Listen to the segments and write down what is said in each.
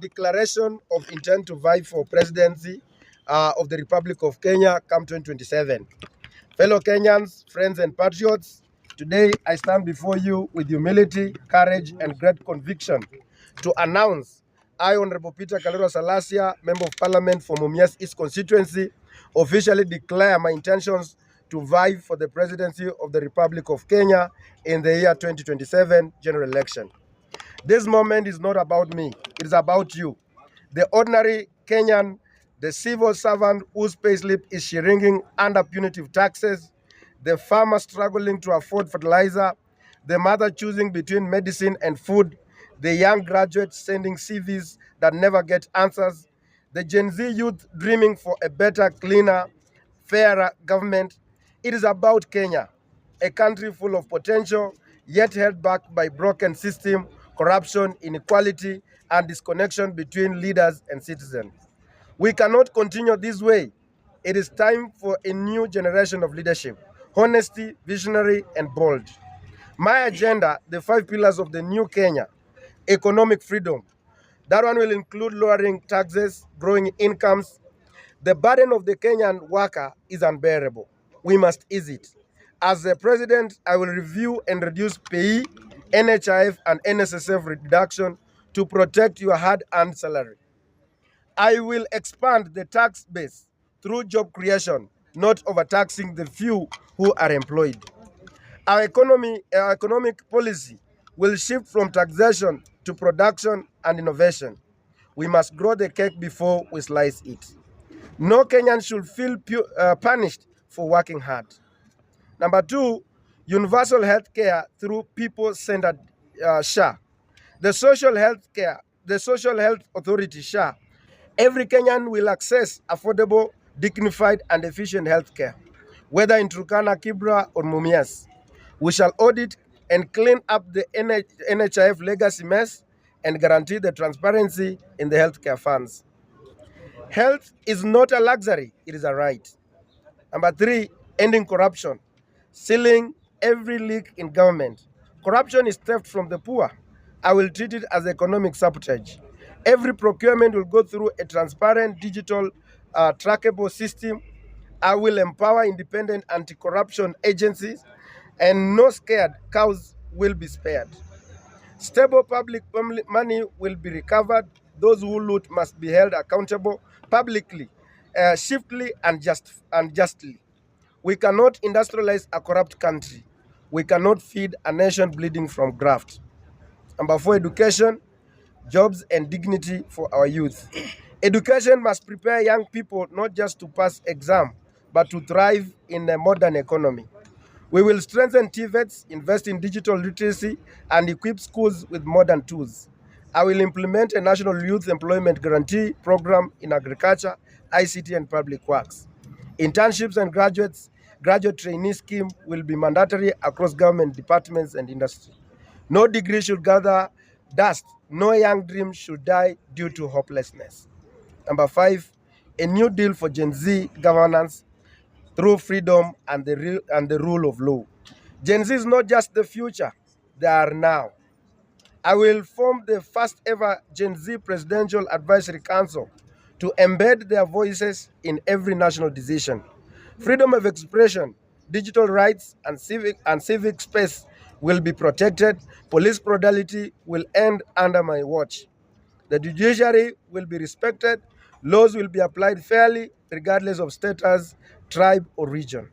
declaration of intent to vie for presidency of the Republic of Kenya come 2027. Fellow Kenyans, friends and patriots, today I stand before you with humility, courage and great conviction to announce I, Honorable Peter Kalero Salayia, Member of Parliament for Mumias East Constituency, officially declare my intentions to vie for the presidency of the Republic of Kenya in the year 2027 general election. This moment is not about me, it is about you. The ordinary Kenyan, the civil servant whose payslip is shrinking under punitive taxes, the farmer struggling to afford fertilizer, the mother choosing between medicine and food, the young graduates sending CVs that never get answers, the Gen Z youth dreaming for a better, cleaner, fairer government. It is about Kenya, a country full of potential, yet held back by broken system, corruption, inequality, and disconnection between leaders and citizens. We cannot continue this way. It is time for a new generation of leadership, honesty, visionary, and bold. My agenda, the 5 pillars of the new Kenya: economic freedom. That one will include lowering taxes, growing incomes. The burden of the Kenyan worker is unbearable. We must ease it. As the president, I will review and reduce pay, NHIF, and NSSF reduction to protect your hard-earned salary. I will expand the tax base through job creation, not overtaxing the few who are employed. Our economic policy will shift from taxation to production and innovation. We must grow the cake before we slice it. No Kenyan should feel punished for working hard. Number 2, universal health care through people-centered SHA. The Social Health Authority, SHA. Every Kenyan will access affordable, dignified, and efficient health care, whether in Turkana, Kibra, or Mumias. We shall audit and clean up the NHIF legacy mess and guarantee the transparency in the healthcare funds. Health is not a luxury, it is a right. Number 3, ending corruption, sealing every leak in government. Corruption is theft from the poor. I will treat it as economic sabotage. Every procurement will go through a transparent, digital, trackable system. I will empower independent anti-corruption agencies, and no scared cows will be spared. Stable public money will be recovered. Those who loot must be held accountable publicly, swiftly, and justly. We cannot industrialize a corrupt country. We cannot feed a nation bleeding from graft. Number 4, education, jobs, and dignity for our youth. Education must prepare young people not just to pass exam, but to thrive in a modern economy. We will strengthen TVETs, invest in digital literacy, and equip schools with modern tools. I will implement a national youth employment guarantee program in agriculture, ICT, and public works. Internships and graduate trainee scheme will be mandatory across government departments and industry. No degree should gather dust. No young dream should die due to hopelessness. Number 5, a new deal for Gen Z governance through freedom and the rule of law. Gen Z is not just the future, they are now. I will form the first ever Gen Z Presidential Advisory Council to embed their voices in every national decision. Freedom of expression, digital rights, and civic space will be protected. Police brutality will end under my watch. The judiciary will be respected. Laws will be applied fairly, regardless of status, tribe, or region.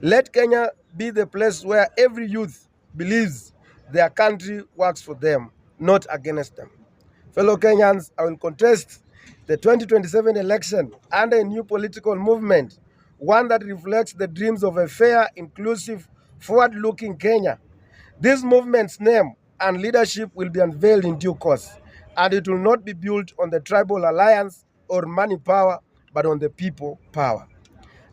Let Kenya be the place where every youth believes their country works for them, not against them. Fellow Kenyans, I will contest the 2027 election under a new political movement, one that reflects the dreams of a fair, inclusive, forward-looking Kenya. This movement's name and leadership will be unveiled in due course, and it will not be built on the tribal alliance or money power, but on the people power.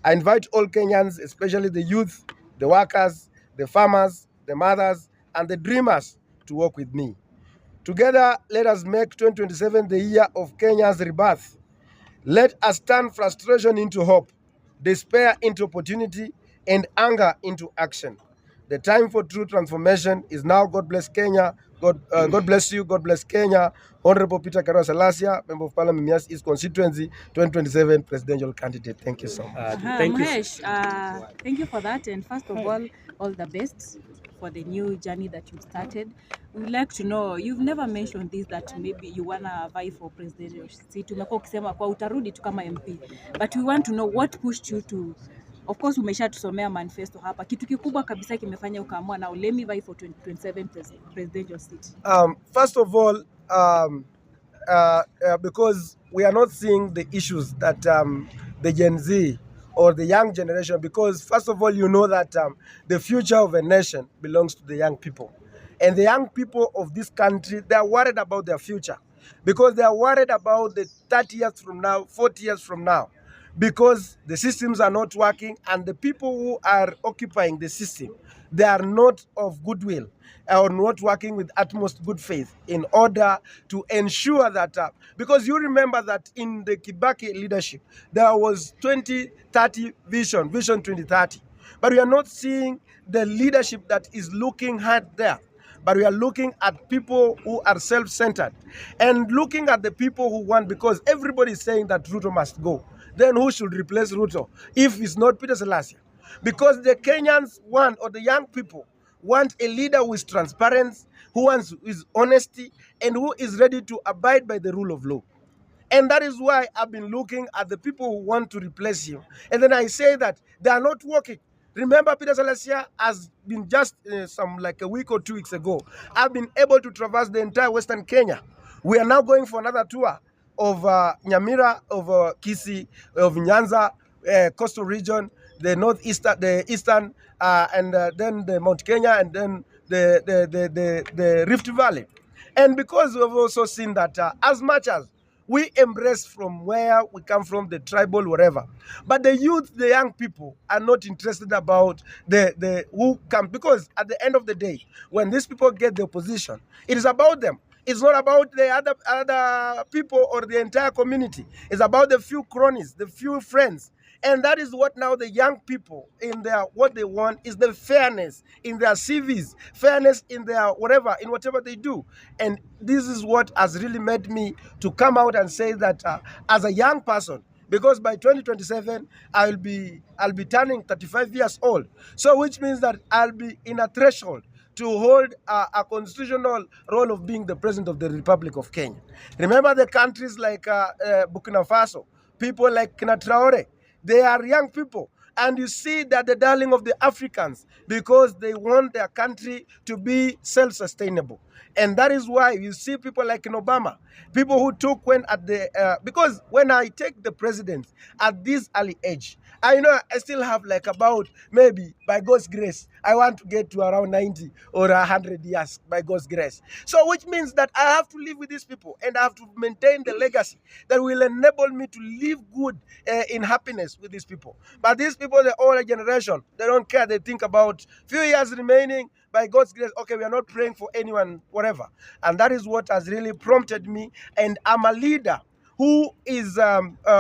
I invite all Kenyans, especially the youth, the workers, the farmers, the mothers, and the dreamers to work with me. Together, let us make 2027 the year of Kenya's rebirth. Let us turn frustration into hope, despair into opportunity, and anger into action. The time for true transformation is now. God bless Kenya. God bless you. God bless Kenya. Honorable Peter Karua Salayia, Member of Parliament, Mumias East Constituency, 2027 presidential candidate. Thank you so much. Thank Mahesh, thank you for that. And first of all the best for the new journey that you've started. We'd like to know, you've never mentioned this, that maybe you wanna vie for presidential seat. Umekuwa ukisema kwa utarudi tu kama MP. But we want to know what pushed you to, of course umeshatusomea manifesto hapa. Kitu kikubwa kabisa kimefanya ukaamua now let me vie for 2027 presidential seat. First of all, because we are not seeing the issues that the Gen Z or the young generation, because first of all, you know that the future of a nation belongs to the young people. And the young people of this country, they are worried about their future because they are worried about the 30 years from now, 40 years from now, because the systems are not working and the people who are occupying the system, they are not of goodwill or not working with utmost good faith in order to ensure that, because you remember that in the Kibaki leadership, there was 2030 vision 2030. But we are not seeing the leadership that is looking hard there. But we are looking at people who are self-centered and looking at the people who want, because everybody is saying that Ruto must go. Then who should replace Ruto if it's not Peter Salayia? Because the Kenyans want, or the young people want, a leader who is transparent, who wants his honesty, and who is ready to abide by the rule of law. And that is why I've been looking at the people who want to replace him. And then I say that they are not working. Remember, Peter Salayia has been just like a week or 2 weeks ago, I've been able to traverse the entire Western Kenya. We are now going for another tour of Nyamira, of Kisii, of Nyanza, coastal region, the northeastern, the eastern, and then the Mount Kenya, and then the Rift Valley. And because we've also seen that as much as we embrace from where we come from, the tribal, whatever, but the youth, the young people, are not interested about the who come, because at the end of the day, when these people get the opposition, it is about them. It's not about the other people or the entire community. It's about the few cronies, the few friends. And that is what now the young people, in their, what they want is the fairness in their CVs, fairness in their whatever, in whatever they do. And this is what has really made me to come out and say that as a young person, because by 2027 I'll be turning 35 years old. So which means that I'll be in a threshold to hold a constitutional role of being the president of the Republic of Kenya. Remember the countries like Burkina Faso, people like Kina Traore, they are young people. And you see that the darling of the Africans, because they want their country to be self-sustainable. And that is why you see people like in Obama, people who took when at the, because when I take the president at this early age, I know I still have like about, maybe by God's grace, I want to get to around 90 or 100 years by God's grace. So which means that I have to live with these people and I have to maintain the legacy that will enable me to live good in happiness with these people. But these people, the older generation, they don't care. They think about few years remaining, by God's grace, okay, we are not praying for anyone, whatever. And that is what has really prompted me. And I'm a leader who is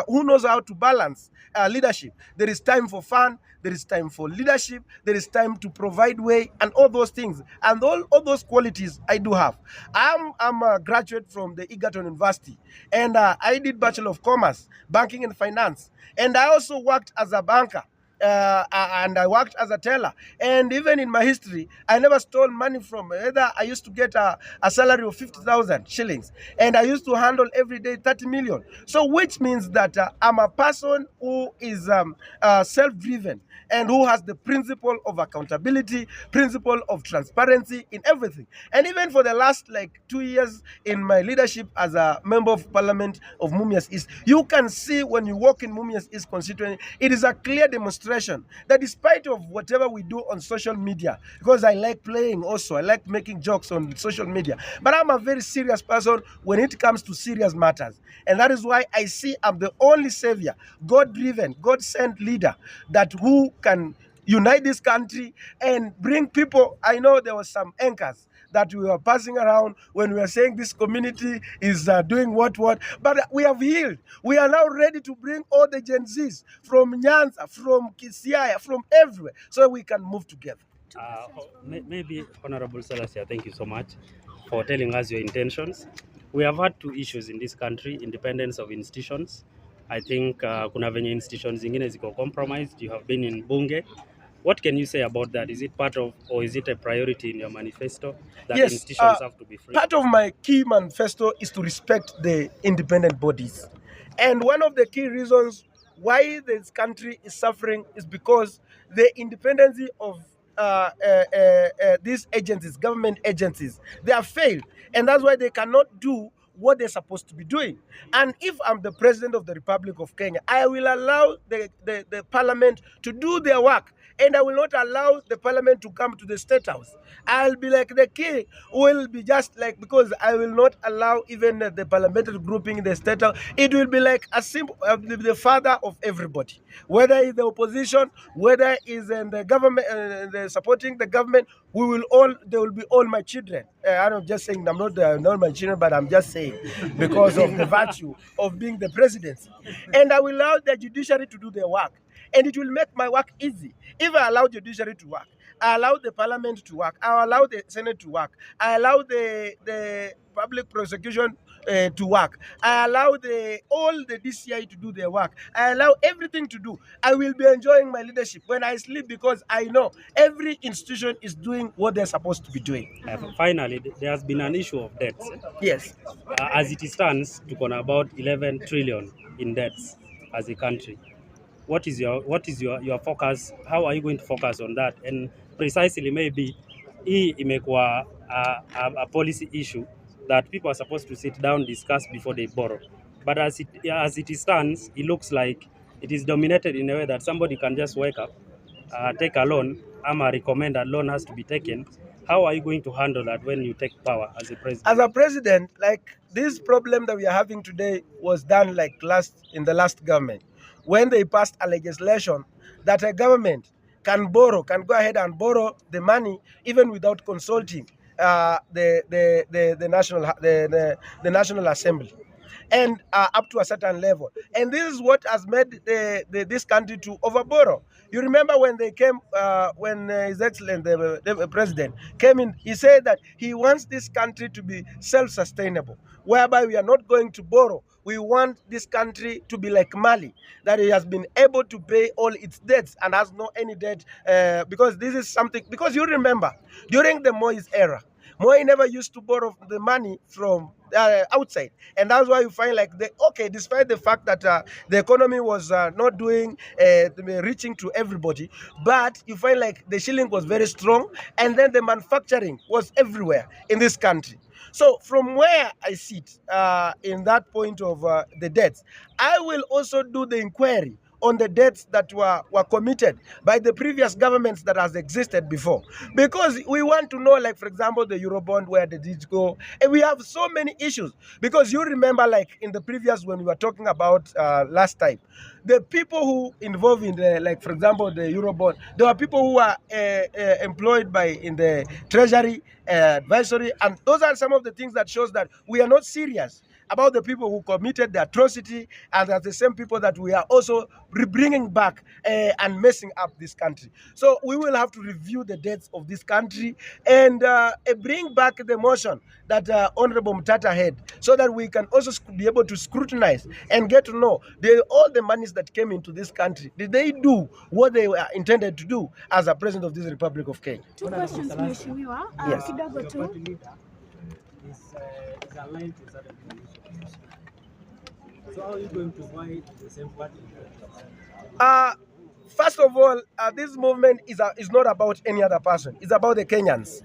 who knows how to balance leadership. There is time for fun, there is time for leadership, there is time to provide way, and all those things. And all those qualities I do have. I'm a graduate from the Egerton University, and I did Bachelor of Commerce, Banking and Finance. And I also worked as a banker. And I worked as a teller. And even in my history, I never stole money from either. I used to get a salary of 50,000 shillings. And I used to handle every day 30 million. So which means that I'm a person who is self-driven and who has the principle of accountability, principle of transparency in everything. And even for the last like 2 years in my leadership as a member of parliament of Mumias East, you can see when you walk in Mumias East constituency, it is a clear demonstration that despite of whatever we do on social media, because I like playing also, I like making jokes on social media, but I'm a very serious person when it comes to serious matters. And that is why I see I'm the only savior, God-driven, God-sent leader that who can unite this country and bring people. I know there was some anchors that we were passing around when we were saying this community is doing what, but we have healed. We are now ready to bring all the Gen Zs from Nyanza, from Kisii, from everywhere, so we can move together. Maybe Honorable Salayia, thank you so much for telling us your intentions. We have had two issues in this country, independence of institutions. I think kuna venye institutions zingine ziko compromised. You have been in bunge. What can you say about that? Is it part of, or is it a priority in your manifesto that Yes, institutions have to be free? part of my key manifesto is to respect the independent bodies. And one of the key reasons why this country is suffering is because the independence of these agencies, government agencies, they have failed. And that's why they cannot do what they're supposed to be doing. And if I'm the president of the Republic of Kenya, I will allow the parliament to do their work. And I will not allow the parliament to come to the state house. I'll be like the king, will be just like, because I will not allow even the parliamentary grouping in the state house. It will be like a simple, the father of everybody, whether it's the opposition, whether it's in the government, the supporting the government. We will all, they will be all my children. I'm just saying, I'm not my children, but I'm just saying because of the virtue of being the presidency. And I will allow the judiciary to do their work. And it will make my work easy. If I allow judiciary to work, I allow the parliament to work, I allow the senate to work, I allow the public prosecution to work, I allow all the DCI to do their work, I allow everything to do, I will be enjoying my leadership when I sleep, because I know every institution is doing what they're supposed to be doing. Finally, there has been an issue of debts. Yes. As it stands, tuko na about 11 trillion in debts as a country. What is your focus? How are you going to focus on that? And precisely, maybe hii imekuwa a policy issue that people are supposed to sit down, discuss before they borrow. But as it stands, it looks like it is dominated in a way that somebody can just wake up, take a loan, ama recommend a loan has to be taken. How are you going to handle that when you take power as a president? As a president, like this problem that we are having today was done like in the last government, when they passed a legislation that a government can go ahead and borrow the money even without consulting the National Assembly, and up to a certain level. And this is what has made this country to overborrow. You remember when they came, when His Excellency, the President, came in, he said that he wants this country to be self-sustainable, whereby we are not going to borrow. We want this country to be like Mali, that it has been able to pay all its debts and has no any debt, because this is something, because you remember, during the Moise era, Moi never used to borrow the money from outside, and that's why you find like despite the fact that the economy was not doing reaching to everybody, but you find like the shilling was very strong, and then the manufacturing was everywhere in this country. So from where I sit in that point of the debts, I will also do the inquiry on the debts that were committed by the previous governments that has existed before. Because we want to know, like, for example, the Eurobond, where did it go? And we have so many issues. Because you remember, like, in the previous, when we were talking about last time, the people who involved in the, like, for example, the Eurobond, there were people who were employed in the Treasury advisory, and those are some of the things that shows that we are not serious about the people who committed the atrocity, and that's the same people that we are also bringing back and messing up this country. So we will have to review the debts of this country and bring back the motion that Honorable Mutata had, so that we can also be able to scrutinize and get to know all the monies that came into this country. Did they do what they were intended to do as a president of this Republic of Kenya? Two questions, Mheshimiwa. Yes. Kidogo tu. Is aligned to certain conditions. So how are you going to fight the same party? First of all, this movement is not about any other person. It's about the Kenyans.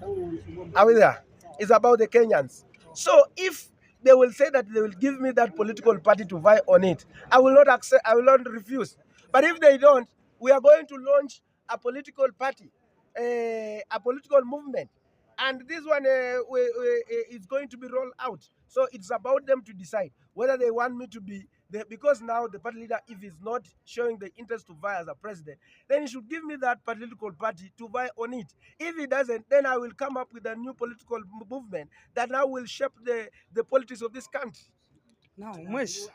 Are we there? It's about the Kenyans. So if they will say that they will give me that political party to vie on it, I will not accept. I will not refuse. But if they don't, we are going to launch a political party, a political movement. And this one is going to be rolled out. So it's about them to decide whether they want me to be there, because now the party leader, if he's not showing the interest to vie as a president, then he should give me that political party to vie on it. If he doesn't, then I will come up with a new political movement that now will shape the politics of this country. Now, Mwesh,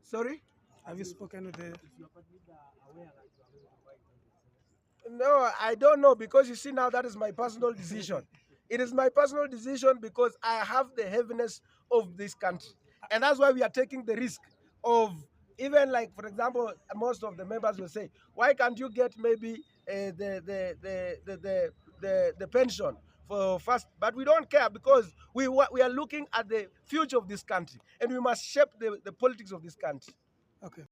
Sorry? have you spoken with the... No, I don't know, because you see now that is my personal decision. It is my personal decision because I have the heaviness of this country. And that's why we are taking the risk of, even like, for example, most of the members will say, why can't you get maybe the pension for first? But we don't care because we are looking at the future of this country and we must shape the politics of this country. Okay.